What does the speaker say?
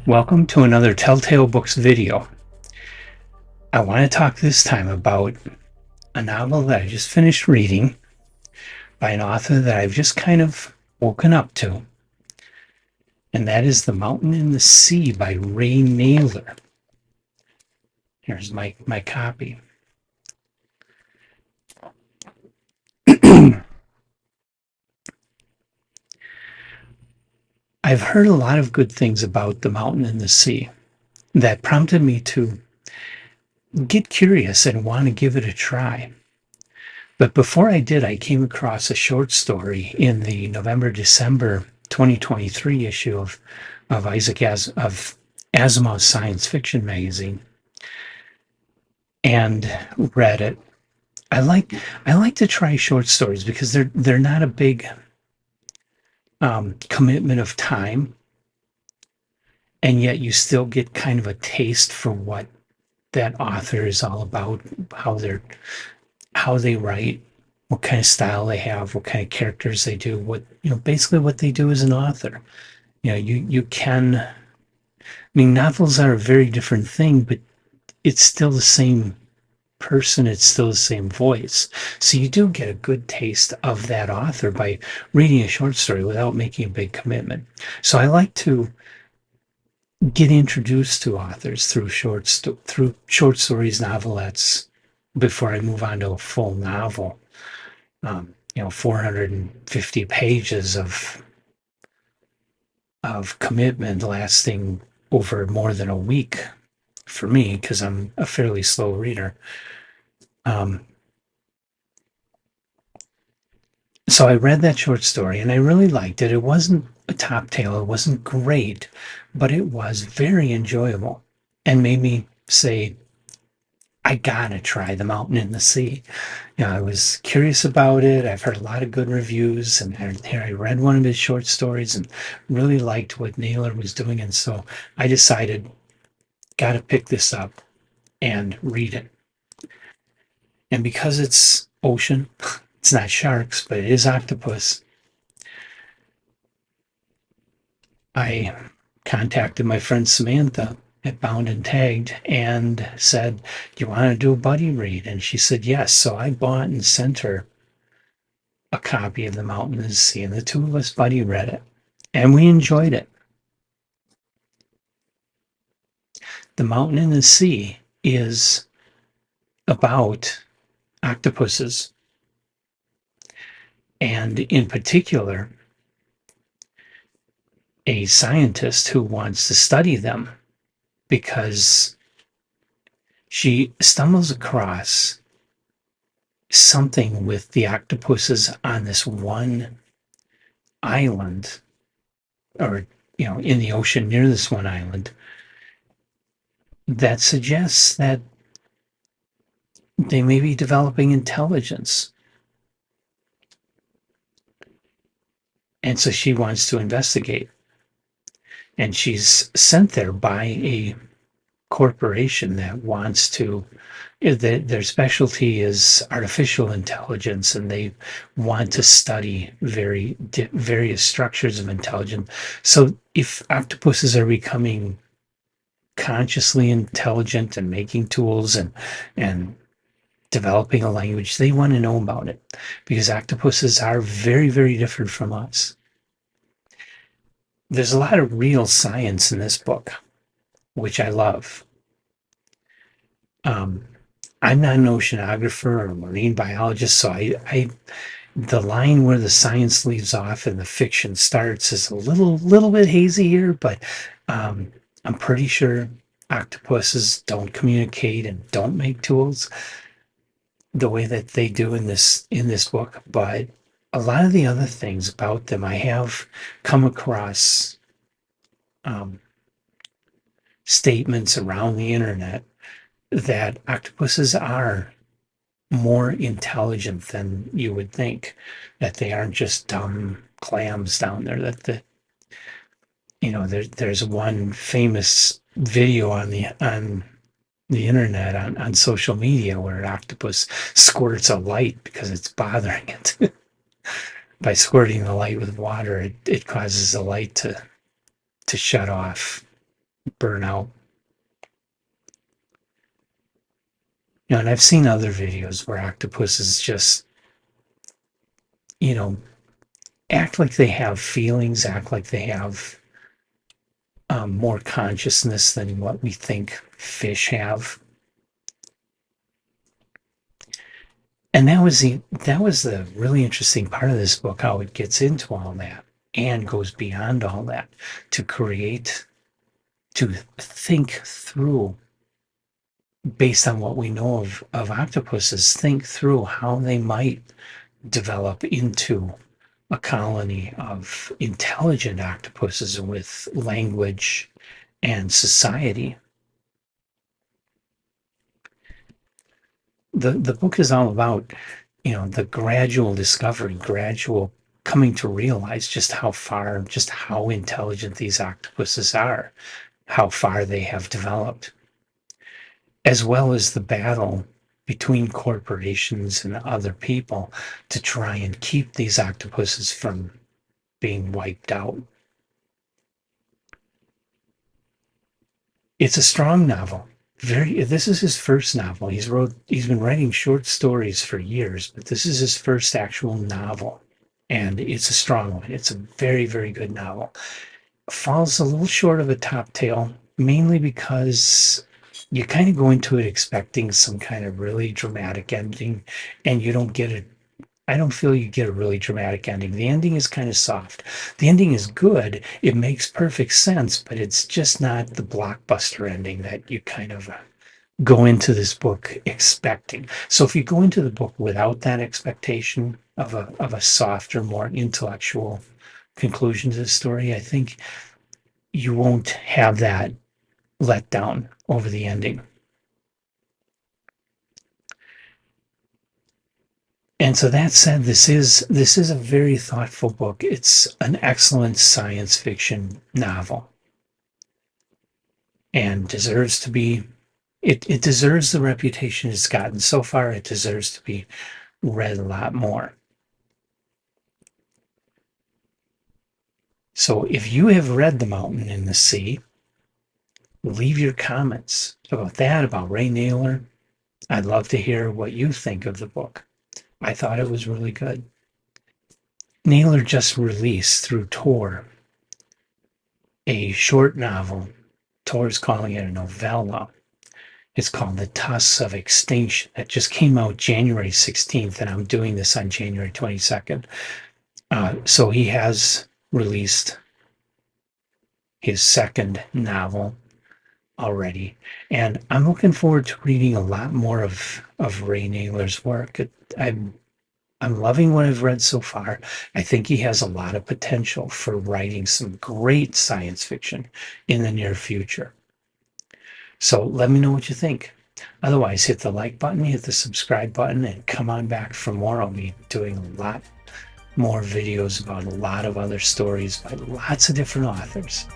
Welcome to another Telltale Books video. I want to talk this time about a novel that I just finished reading by an author that I've just kind of woken up to, and that is The Mountain and the Sea by Ray Nayler. Here's my copy. I've heard a lot of good things about The Mountain and the Sea that prompted me to get curious and want to give it a try. But before I did, I came across a short story in the November-December 2023 issue of of Asimov's science fiction magazine and read it. I like to try short stories because they're not a big commitment of time, and yet you still get kind of a taste for what that author is all about, how they write, what kind of style they have, what kind of characters they do, basically what they do as an author. You can, I mean, novels are a very different thing, but it's still the same person, it's still the same voice. So you do get a good taste of that author by reading a short story without making a big commitment. So I like to get introduced to authors through short stories, novelettes, before I move on to a full novel. 450 pages of commitment lasting over more than a week for me, because I'm a fairly slow reader. So I read that short story and I really liked it. It wasn't a top tale, it wasn't great, but it was very enjoyable and made me say, I gotta try The Mountain and the Sea. I was curious about it. I've heard a lot of good reviews, and here I read one of his short stories and really liked what Nayler was doing. And so I decided, gotta pick this up and read it. And because it's ocean, it's not sharks, but it is octopus, I contacted my friend Samantha at Bound and Tagged and said, "Do you want to do a buddy read?" And she said yes. So I bought and sent her a copy of The Mountain and the Sea, and the two of us buddy read it, and we enjoyed it. The Mountain and the Sea is about octopuses, and in particular, a scientist who wants to study them because she stumbles across something with the octopuses on this one island, or in the ocean near this one island, that suggests that they may be developing intelligence. And so she wants to investigate. And she's sent there by a corporation that wants to, their specialty is artificial intelligence, and they want to study various structures of intelligence. So if octopuses are becoming consciously intelligent and making tools and developing a language, they want to know about it, because octopuses are very, very different from us. There's a lot of real science in this book, which I love. I'm not an oceanographer or a marine biologist, so the line where the science leaves off and the fiction starts is a little bit hazy here, but I'm pretty sure octopuses don't communicate and don't make tools the way that they do in this book. But a lot of the other things about them, I have come across statements around the internet that octopuses are more intelligent than you would think, that they aren't just dumb clams down there. There's one famous video on the internet, on social media, where an octopus squirts a light because it's bothering it. By squirting the light with water, it causes the light to shut off burnout. And I've seen other videos where octopuses just, you know, act like they have feelings, act like they have more consciousness than what we think fish have. And that was the really interesting part of this book, how it gets into all that and goes beyond all that to create, to think through, based on what we know of octopuses, think through how they might develop into a colony of intelligent octopuses with language and society. The book is all about, the gradual discovery, gradual coming to realize just how intelligent these octopuses are, how far they have developed, as well as the battle between corporations and other people to try and keep these octopuses from being wiped out. It's a strong novel. This is his first novel. He's been writing short stories for years, but this is his first actual novel. And it's a strong one. It's a very, very good novel. Falls a little short of a top tail, mainly because you kind of go into it expecting some kind of really dramatic ending, and you don't get it. I don't feel you get a really dramatic ending. The ending is kind of soft. The ending is good. It makes perfect sense, but it's just not the blockbuster ending that you kind of go into this book expecting. So if you go into the book without that expectation of a softer, more intellectual conclusion to the story, I think you won't have that letdown over the ending. And so that said, this is a very thoughtful book. It's an excellent science fiction novel and deserves to be it deserves the reputation it's gotten so far. It deserves to be read a lot more. So if you have read The Mountain in the Sea, leave your comments about that, about Ray Naylor. I'd love to hear what you think of the book. I thought it was really good. Naylor just released through Tor a short novel. Tor's calling it a novella. It's called The Tusks of Extinction. It just came out January 16th, and I'm doing this on January 22nd. So he has released his second novel already, and I'm looking forward to reading a lot more of Ray Naylor's work. I'm loving what I've read so far. I think he has a lot of potential for writing some great science fiction in the near future. So let me know what you think. Otherwise, hit the like button, hit the subscribe button, and come on back for more. I'll be doing a lot more videos about a lot of other stories by lots of different authors.